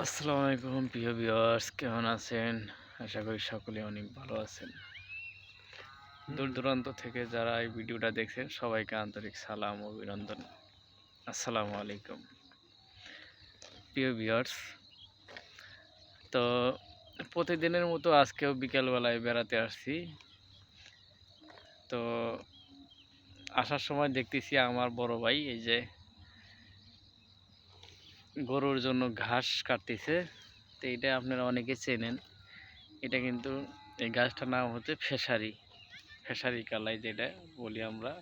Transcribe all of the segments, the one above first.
আসসালামু আলাইকুম প্রিয় ভিউয়ার্স, কেমন আছেন? আশা করি সকলে অনেক ভালো আছেন। দূর দূরান্ত থেকে যারা এই ভিডিওটা দেখছেন সবাইকে আন্তরিক সালাম ও অভিনন্দন। আসসালামু আলাইকুম প্রিয় ভিউয়ার্স। তো প্রতিদিনের মতো আজকেও বিকেলবেলায় বেড়াতে আসছি। তো আসার সময় দেখতেছি আমার বড় ভাই এই যে গরুর জন্য ঘাস কাটতেছে। তো এটা আপনারা অনেকে চেনেন। এটা কিন্তু এই গাছটার নাম হচ্ছে ফেসারি কালাই যেটা বলি আমরা।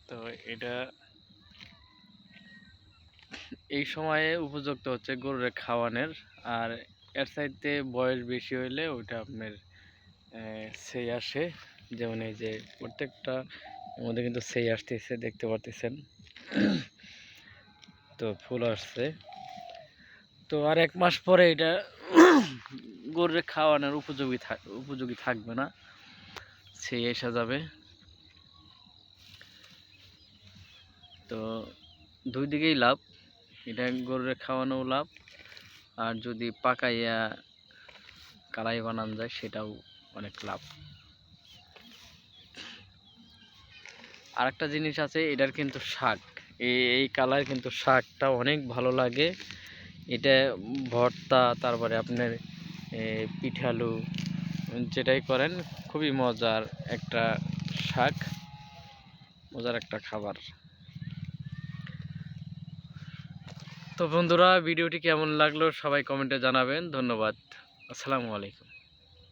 তো এটা এই সময়ে উপযুক্ত হচ্ছে গরুরে খাওয়ানোর। আর এর চাইতে বয়স বেশি হইলে ওইটা আপনার সেই আসে, যেমন এই যে প্রত্যেকটা মধ্যে কিন্তু সেই আসতেছে দেখতে পারতেছেন। তো ফুল আসছে। তো আর 1 মাস পরে এটা গরুরে খাওয়ানোর উপযোগী থাকবে না, সেই এসে যাবে। তো দুই দিকেই লাভ, এটা গরুরে খাওয়ানোও লাভ, আর যদি পাকাইয়া কালাই বানানো যায় সেটাও অনেক লাভ। আর একটা জিনিস আছে, এটার কিন্তু শাক, এই কালার কিন্তু শাকটা অনেক ভালো লাগে। এটা ভর্তা, তারপরে আপনার পিঠালু যেটাই করেন, খুবই মজার একটা শাক, মজার একটা খাবার। তো বন্ধুরা, ভিডিওটি কেমন লাগলো সবাই কমেন্টে জানাবেন। ধন্যবাদ। আসসালামু আলাইকুম।